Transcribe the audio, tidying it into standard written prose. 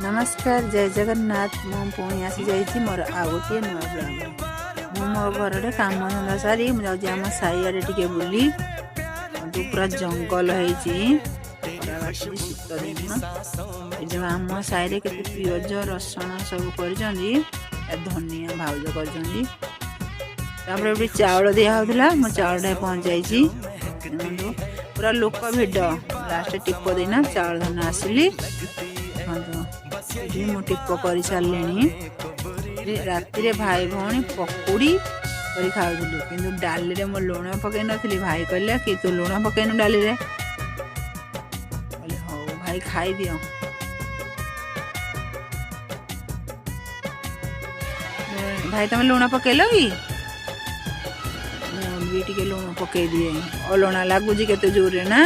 नमस्कार जय जगन्नाथ मु पुणी आसी जाइए मोर आउ गोटे नुआ ब्लॉग मो घर काम धंदा सारी मुझे आम साइड टे बुली पूरा जंगल शीत दिन जो आम साइड के पिज रसुण सब कर धनिया भाउज कर चाउल दिया मो चाउल पहुँच जाइए पूरा लोक भिड़ लास्ट टिप देना चाउल धन आसली मु टिप कर सारे राति भाई भौणी पकुड़ी कर खाऊलु कि डाली मो लुण पकई नी भाई कहले कि तू लुण पकईनु डाली रे हौ भाई खाई दियो भाई तुम लुण पकईल कि भी टे लुण पकई दिए अलणा लगुच केते जोर ना